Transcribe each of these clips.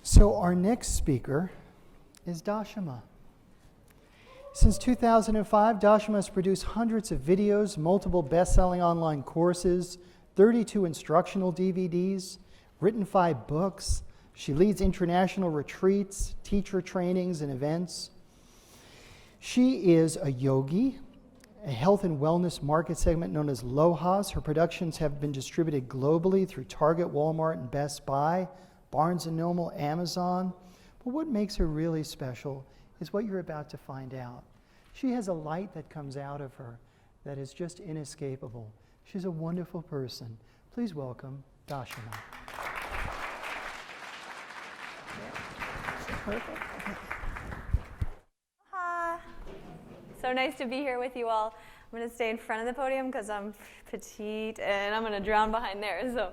So our next speaker is Dashama. Since 2005, Dashama has produced hundreds of videos, multiple best-selling online courses, 32 instructional DVDs, written 5 books. She leads international retreats, teacher trainings, and events. She is a yogi, a health and wellness market segment known as Lohas. Her productions have been distributed globally through Target, Walmart, and Best Buy, Barnes & Noble, Amazon. But what makes her really special is what you're about to find out. She has a light that comes out of her that is just inescapable. She's a wonderful person. Please welcome Dashama. Perfect. So nice to be here with you all. I'm going to stay in front of the podium because I'm petite and I'm going to drown behind there. So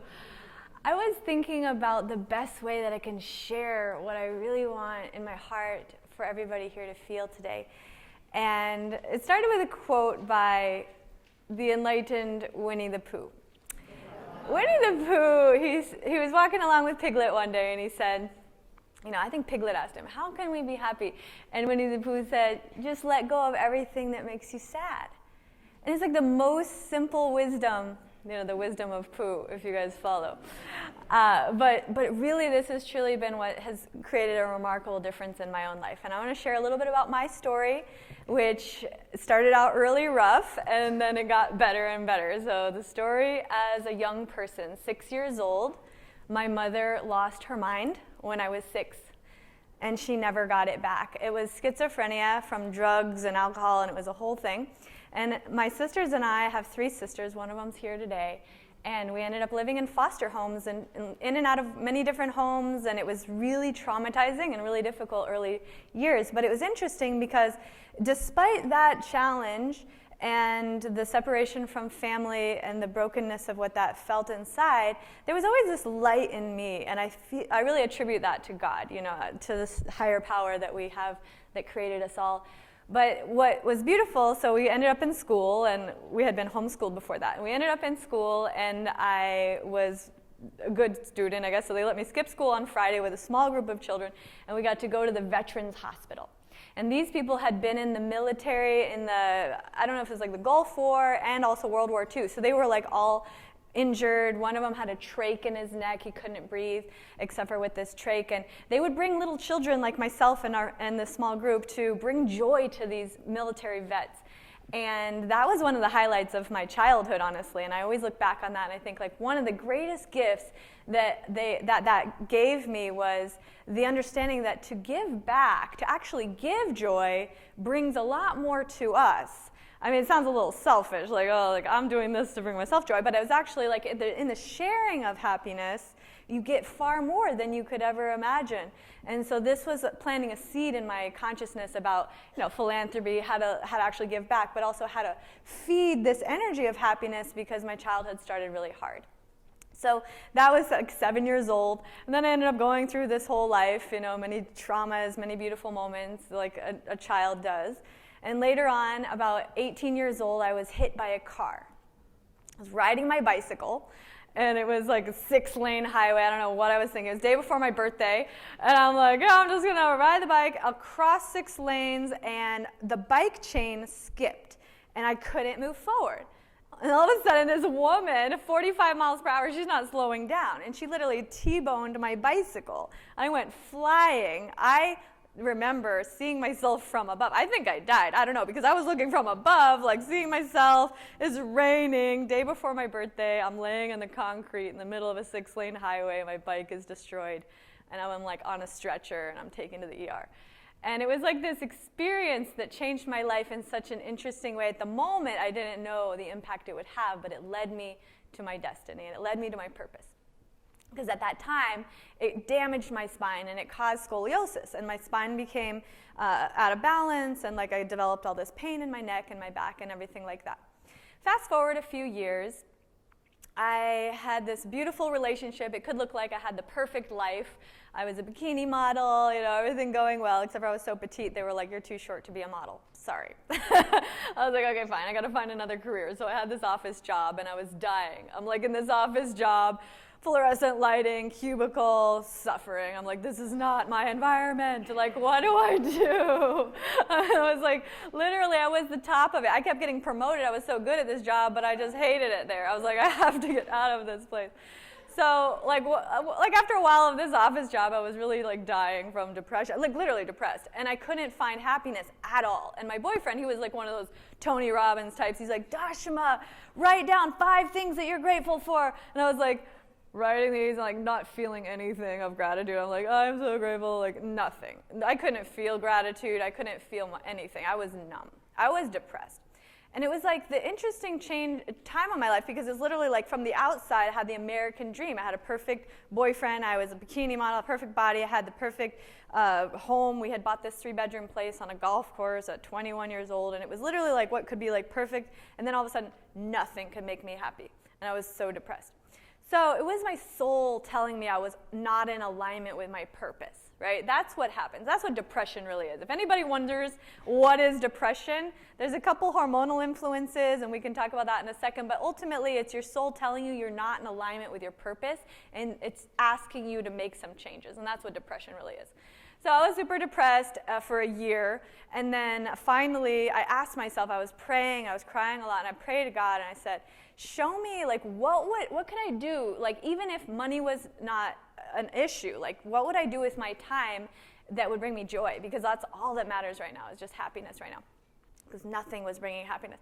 I was thinking about the best way that I can share what I really want in my heart for everybody here to feel today. And it started with a quote by the enlightened Winnie the Pooh. Winnie the Pooh, he was walking along with Piglet one day and he said, I think Piglet asked him, how can we be happy? And Winnie the Pooh said, just let go of everything that makes you sad. And it's like the most simple wisdom, the wisdom of Pooh, if you guys follow. But really this has truly been what has created a remarkable difference in my own life. And I want to share a little bit about my story, which started out really rough and then it got better and better. So the story as a young person, 6 years old, my mother lost her mind when I was 6, and she never got it back. It was schizophrenia from drugs and alcohol, and it was a whole thing. And my sisters and I have 3 sisters, one of them's here today, and we ended up living in foster homes and in and out of many different homes, and it was really traumatizing and really difficult early years. But it was interesting because despite that challenge and the separation from family and the brokenness of what that felt inside, there was always this light in me, and I really attribute that to God, to this higher power that we have that created us all. But what was beautiful, so we ended up in school, and we had been homeschooled before that. And we ended up in school, and I was a good student, I guess, so they let me skip school on Friday with a small group of children, and we got to go to the Veterans Hospital. And these people had been in the military in I don't know if it was like the Gulf War and also World War II. So they were like all injured. One of them had a trach in his neck. He couldn't breathe except for with this trach. And they would bring little children like myself and this small group to bring joy to these military vets. And that was one of the highlights of my childhood, honestly. And I always look back on that and I think like one of the greatest gifts that gave me was the understanding that to give back, to actually give joy, brings a lot more to us. I mean, it sounds a little selfish, like I'm doing this to bring myself joy, but it was actually like in the sharing of happiness, you get far more than you could ever imagine. And so this was planting a seed in my consciousness about philanthropy, how to actually give back, but also how to feed this energy of happiness because my childhood started really hard. So that was like 7 years old, and then I ended up going through this whole life, many traumas, many beautiful moments, like a child does. And later on, about 18 years old, I was hit by a car. I was riding my bicycle, and it was like a 6-lane highway. I don't know what I was thinking. It was the day before my birthday, and I'm like, I'm just going to ride the bike across 6 lanes, and the bike chain skipped, and I couldn't move forward. And all of a sudden, this woman, 45 miles per hour, she's not slowing down, and she literally T-boned my bicycle. I went flying. I remember seeing myself from above. I think I died. I don't know, because I was looking from above, like seeing myself. It's raining. Day before my birthday, I'm laying on the concrete in the middle of a 6-lane highway. My bike is destroyed, and I'm like on a stretcher, and I'm taken to the ER. And it was like this experience that changed my life in such an interesting way. At the moment, I didn't know the impact it would have, but it led me to my destiny, and it led me to my purpose. Because at that time, it damaged my spine, and it caused scoliosis, and my spine became out of balance, and like I developed all this pain in my neck and my back and everything like that. Fast forward a few years, I had this beautiful relationship. It could look like I had the perfect life. I was a bikini model, everything going well, except for I was so petite, they were like, you're too short to be a model. Sorry. I was like, okay, fine, I gotta find another career. So I had this office job, and I was dying. I'm like in this office job, fluorescent lighting, cubicle, suffering. I'm like, this is not my environment. Like, what do I do? I was like, literally, I was the top of it. I kept getting promoted. I was so good at this job, but I just hated it there. I was like, I have to get out of this place. So, like after a while of this office job, I was really like dying from depression, like literally depressed, and I couldn't find happiness at all. And my boyfriend, he was like one of those Tony Robbins types. He's like, Dashama, write down 5 things that you're grateful for. And I was like, writing these and like not feeling anything of gratitude. I'm like, I'm so grateful, like nothing. I couldn't feel gratitude. I couldn't feel anything. I was numb. I was depressed. And it was like the interesting time of my life, because it was literally like from the outside, I had the American dream. I had a perfect boyfriend. I was a bikini model, a perfect body. I had the perfect home. We had bought this 3-bedroom place on a golf course at 21 years old. And it was literally like what could be like perfect. And then all of a sudden, nothing could make me happy. And I was so depressed. So it was my soul telling me I was not in alignment with my purpose, right? That's what happens. That's what depression really is. If anybody wonders what is depression, there's a couple hormonal influences, and we can talk about that in a second, but ultimately it's your soul telling you you're not in alignment with your purpose, and it's asking you to make some changes, and that's what depression really is. So I was super depressed for a year, and then finally I asked myself, I was praying, I was crying a lot, and I prayed to God, and I said, show me, like, what can I do? Like, even if money was not an issue, like, what would I do with my time that would bring me joy? Because that's all that matters right now, is just happiness right now. Because nothing was bringing happiness.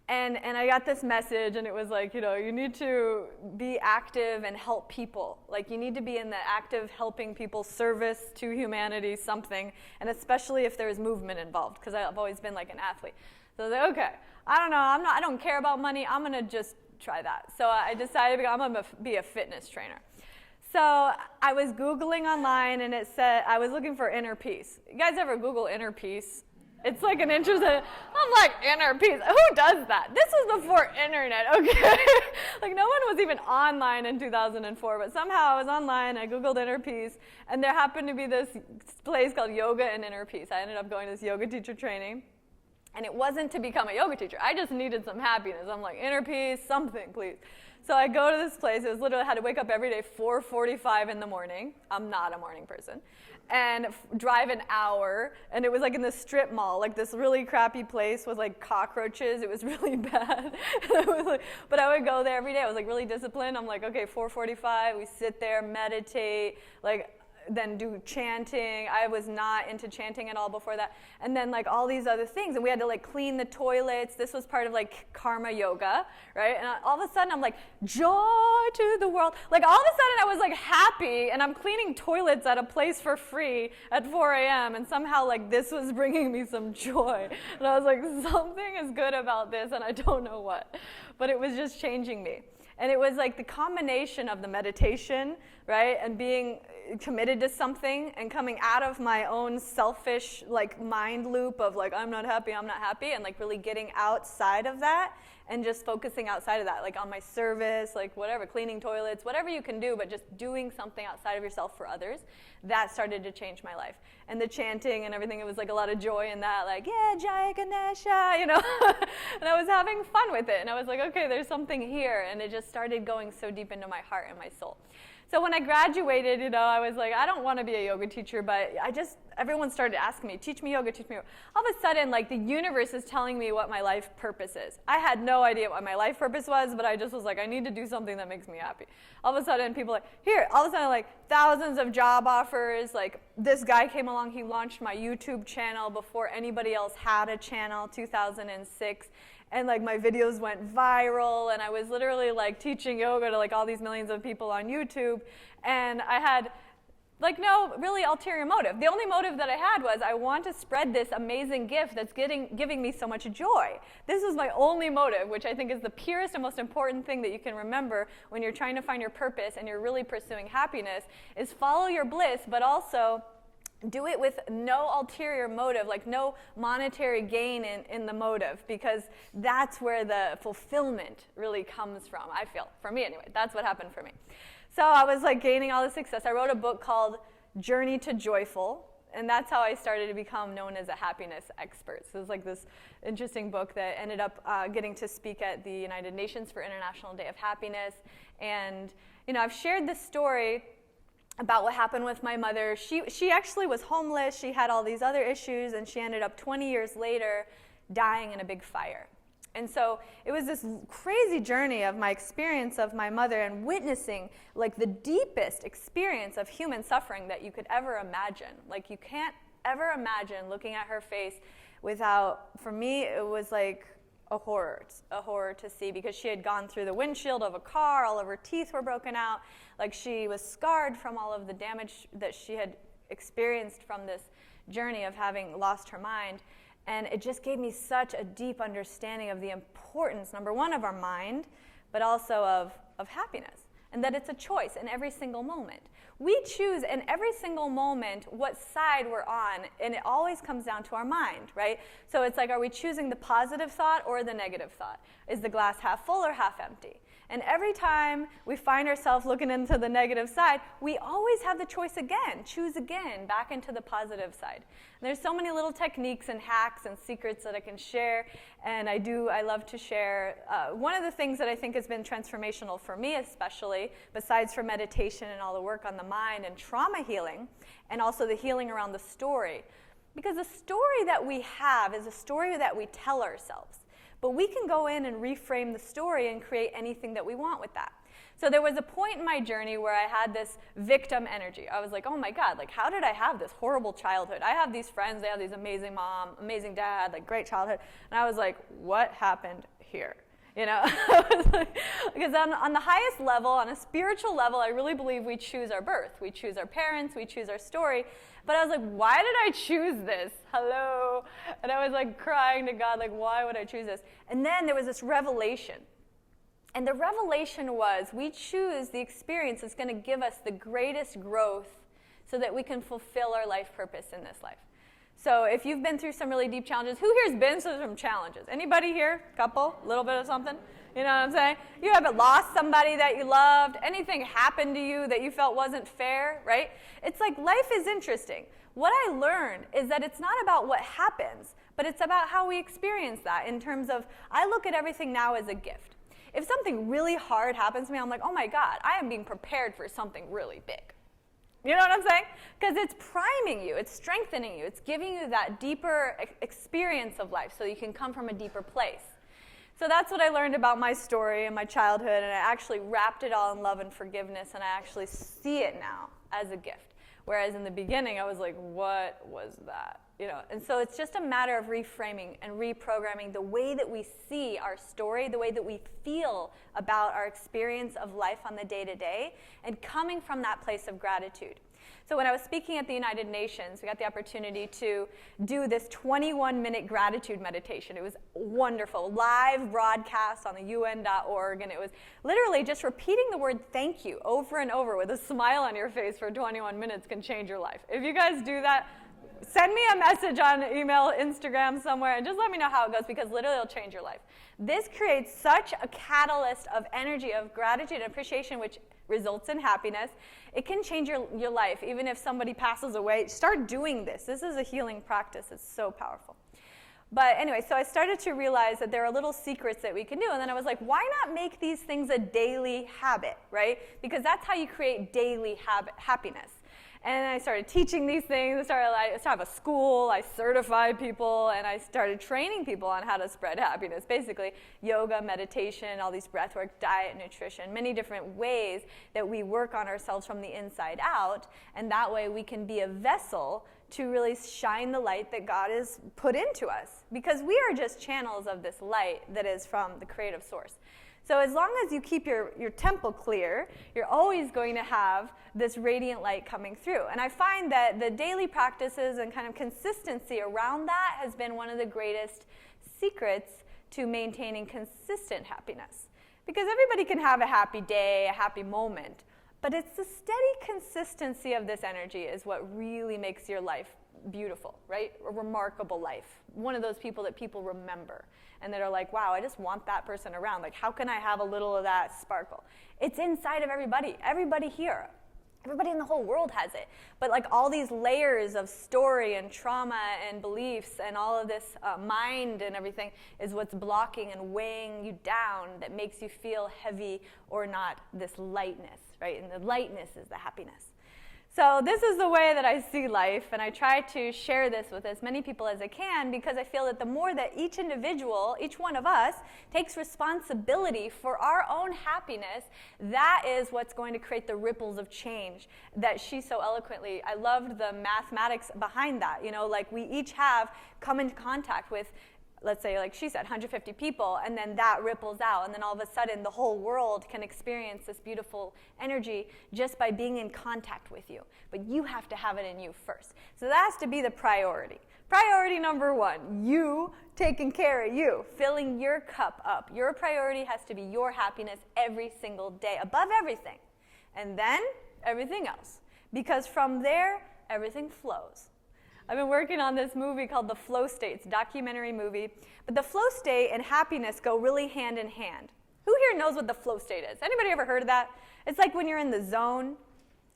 And I got this message, and it was like, you need to be active and help people. Like, you need to be in the active helping people, service to humanity, something, and especially if there's movement involved, because I've always been like an athlete. So I was like, okay, I don't care about money. I'm going to just try that. So I decided I'm going to be a fitness trainer. So I was Googling online, and it said, I was looking for inner peace. You guys ever Google inner peace? It's like an interesting, I'm like, inner peace. Who does that? This was before internet, okay? Like, no one was even online in 2004, but somehow I was online, I Googled inner peace, and there happened to be this place called Yoga and Inner Peace. I ended up going to this yoga teacher training. And it wasn't to become a yoga teacher. I just needed some happiness. I'm like, inner peace, something, please. So I go to this place. It was literally, I had to wake up every day 4:45 in the morning. I'm not a morning person. And drive an hour. And it was like in this strip mall, like this really crappy place with like cockroaches. It was really bad. But I would go there every day. I was like really disciplined. I'm like, okay, 4:45, we sit there, meditate, like, then do chanting. I was not into chanting at all before that. And then like all these other things. And we had to like clean the toilets. This was part of like karma yoga, right? And all of a sudden I'm like, joy to the world. Like all of a sudden I was like happy, and I'm cleaning toilets at a place for free at 4 a.m. And somehow like this was bringing me some joy. And I was like, something is good about this, and I don't know what. But it was just changing me. And it was like the combination of the meditation, right, and being committed to something and coming out of my own selfish like mind loop of like, I'm not happy, and like really getting outside of that and just focusing outside of that, like on my service, like whatever, cleaning toilets, whatever you can do, but just doing something outside of yourself for others. That started to change my life. And the chanting and everything, it was like a lot of joy in that, like, yeah, Jaya Ganesha, And I was having fun with it. And I was like, okay, there's something here. And it just started going so deep into my heart and my soul. So when I graduated, I was like, I don't want to be a yoga teacher, but everyone started asking me, teach me yoga, teach me yoga. All of a sudden, like, the universe is telling me what my life purpose is. I had no idea what my life purpose was, but I just was like, I need to do something that makes me happy. All of a sudden, people like, all of a sudden, like, thousands of job offers. Like, this guy came along, he launched my YouTube channel before anybody else had a channel, 2006. And like my videos went viral, and I was literally like teaching yoga to like all these millions of people on YouTube. And I had like no really ulterior motive. The only motive that I had was I want to spread this amazing gift that's giving me so much joy. This was my only motive, which I think is the purest and most important thing that you can remember when you're trying to find your purpose and you're really pursuing happiness, is follow your bliss, but also do it with no ulterior motive, like no monetary gain in the motive, because that's where the fulfillment really comes from, I feel. For me anyway, that's what happened for me. So I was like gaining all the success. I wrote a book called Journey to Joyful, and that's how I started to become known as a happiness expert. So it was like this interesting book that ended up getting to speak at the United Nations for International Day of Happiness. And I've shared this story about what happened with my mother. She actually was homeless. She had all these other issues, and she ended up 20 years later dying in a big fire. And so it was this crazy journey of my experience of my mother and witnessing like the deepest experience of human suffering that you could ever imagine. Like you can't ever imagine looking at her face without, for me, it was like a horror to see, because she had gone through the windshield of a car, all of her teeth were broken out, like she was scarred from all of the damage that she had experienced from this journey of having lost her mind. And it just gave me such a deep understanding of the importance, number one, of our mind, but also of happiness, and that it's a choice in every single moment. We choose in every single moment what side we're on, and it always comes down to our mind, right? So it's like, are we choosing the positive thought or the negative thought? Is the glass half full or half empty? And every time we find ourselves looking into the negative side, we always have the choice again, choose again, back into the positive side. And there's so many little techniques and hacks and secrets that I can share, and I love to share. One of the things that I think has been transformational for me especially, besides for meditation and all the work on the mind and trauma healing, and also the healing around the story. Because the story that we have is a story that we tell ourselves. But we can go in and reframe the story and create anything that we want with that. So there was a point in my journey where I had this victim energy. I was like, oh my God, like how did I have this horrible childhood? I have these friends, they have these amazing mom, amazing dad, like great childhood. And I was like, what happened here? Because on the highest level, on a spiritual level, I really believe we choose our birth. We choose our parents, we choose our story. But I was like, why did I choose this? Hello? And I was like crying to God, like, why would I choose this? And then there was this revelation. And the revelation was, we choose the experience that's going to give us the greatest growth so that we can fulfill our life purpose in this life. So if you've been through some really deep challenges, who here's been through some challenges? Anybody here? Couple? A little bit of something? You know what I'm saying? You haven't lost somebody that you loved. Anything happened to you that you felt wasn't fair, right? It's like life is interesting. What I learned is that it's not about what happens, but it's about how we experience that in terms of, I look at everything now as a gift. If something really hard happens to me, I'm like, oh my God, I am being prepared for something really big. You know what I'm saying? Because it's priming you, it's strengthening you, it's giving you that deeper experience of life so you can come from a deeper place. So that's what I learned about my story and my childhood, and I actually wrapped it all in love and forgiveness, and I actually see it now as a gift. Whereas in the beginning, I was like, what was that? And so it's just a matter of reframing and reprogramming the way that we see our story, the way that we feel about our experience of life on the day-to-day, and coming from that place of gratitude. So when I was speaking at the United Nations, we got the opportunity to do this 21-minute gratitude meditation. It was wonderful, live broadcast on the UN.org, and it was literally just repeating the word thank you over and over with a smile on your face for 21 minutes can change your life. If you guys do that, send me a message on email, Instagram, somewhere, and just let me know how it goes, because literally it'll change your life. This creates such a catalyst of energy, of gratitude and appreciation, which results in happiness. It can change your life. Even if somebody passes away, start doing this. This is a healing practice. It's so powerful. But anyway, so I started to realize that there are little secrets that we can do. And then I was like, why not make these things a daily habit, right? Because that's how you create daily happiness. And I started teaching these things. I started to have a school. I certified people, and I started training people on how to spread happiness. Basically, yoga, meditation, all these breathwork, diet, nutrition, many different ways that we work on ourselves from the inside out. And that way we can be a vessel to really shine the light that God has put into us. Because we are just channels of this light that is from the creative source. So as long as you keep your temple clear, you're always going to have this radiant light coming through. And I find that the daily practices and kind of consistency around that has been one of the greatest secrets to maintaining consistent happiness. Because everybody can have a happy day, a happy moment, but it's the steady consistency of this energy is what really makes your life beautiful, right? A remarkable life. One of those people that people remember and that are like, wow, I just want that person around. Like, how can I have a little of that sparkle? It's inside of everybody here. Everybody in the whole world has it. But like all these layers of story and trauma and beliefs and all of this mind and everything is what's blocking and weighing you down that makes you feel heavy or not this lightness, right? And the lightness is the happiness. So this is the way that I see life, and I try to share this with as many people as I can, because I feel that the more that each individual, each one of us, takes responsibility for our own happiness, that is what's going to create the ripples of change that she so eloquently, I loved the mathematics behind that. Like we each have come into contact with, let's say, like she said, 150 people, and then that ripples out, and then all of a sudden the whole world can experience this beautiful energy just by being in contact with you. But you have to have it in you first. So that has to be the priority. Priority number one, you taking care of you, filling your cup up. Your priority has to be your happiness every single day, above everything. And then everything else. Because from there, everything flows. I've been working on this movie called The Flow State. It's a documentary movie. But the flow state and happiness go really hand in hand. Who here knows what the flow state is? Anybody ever heard of that? It's like when you're in the zone.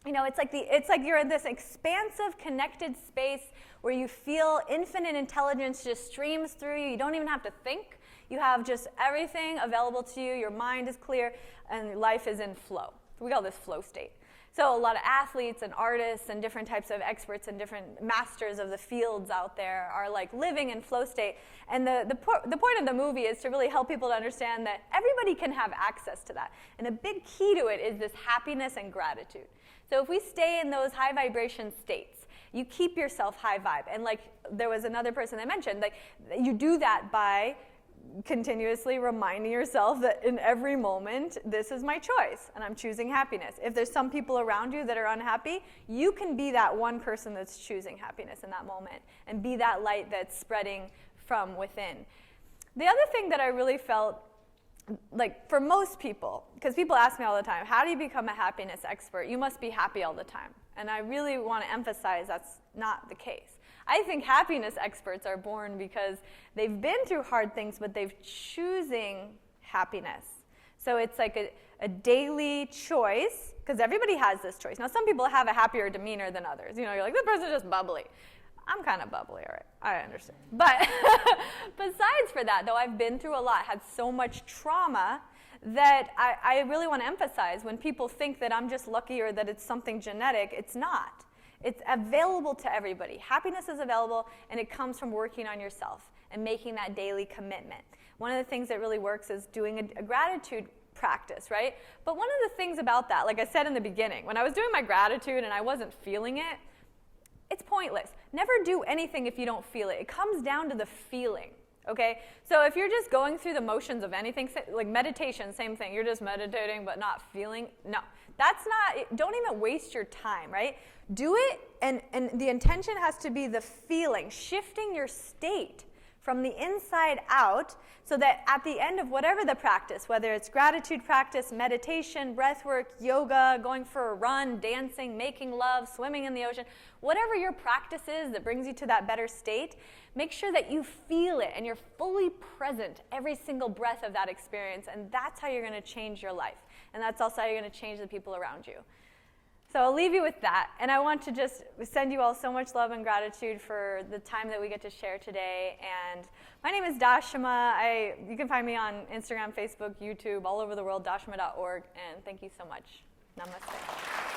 It's like you're in this expansive, connected space where you feel infinite intelligence just streams through you. You don't even have to think. You have just everything available to you. Your mind is clear, and life is in flow. We call this flow state. So a lot of athletes and artists and different types of experts and different masters of the fields out there are like living in flow state. And the point of the movie is to really help people to understand that everybody can have access to that. And a big key to it is this happiness and gratitude. So if we stay in those high vibration states, you keep yourself high vibe. And like there was another person that mentioned, like you do that by continuously reminding yourself that in every moment, this is my choice, and I'm choosing happiness. If there's some people around you that are unhappy, you can be that one person that's choosing happiness in that moment, and be that light that's spreading from within. The other thing that I really felt, like for most people, because people ask me all the time, how do you become a happiness expert? You must be happy all the time. And I really want to emphasize that's not the case. I think happiness experts are born because they've been through hard things, but they're choosing happiness. So it's like a daily choice, because everybody has this choice. Now, some people have a happier demeanor than others. You're like, this person's just bubbly. I'm kind of bubbly, all right, I understand. But besides for that, though, I've been through a lot, had so much trauma that I really want to emphasize when people think that I'm just lucky or that it's something genetic, it's not. It's available to everybody. Happiness is available, and it comes from working on yourself and making that daily commitment. One of the things that really works is doing a gratitude practice, right? But one of the things about that, like I said in the beginning, when I was doing my gratitude and I wasn't feeling it, it's pointless. Never do anything if you don't feel it. It comes down to the feeling, okay? So if you're just going through the motions of anything, like meditation, same thing. You're just meditating but not feeling, no. That's not, don't even waste your time, right? Do it, and the intention has to be the feeling, shifting your state from the inside out, so that at the end of whatever the practice, whether it's gratitude practice, meditation, breath work, yoga, going for a run, dancing, making love, swimming in the ocean, whatever your practice is that brings you to that better state, make sure that you feel it and you're fully present every single breath of that experience, and that's how you're going to change your life. And that's also how you're going to change the people around you. So I'll leave you with that. And I want to just send you all so much love and gratitude for the time that we get to share today. And my name is Dashama. You can find me on Instagram, Facebook, YouTube, all over the world, dashama.org. And thank you so much. Namaste.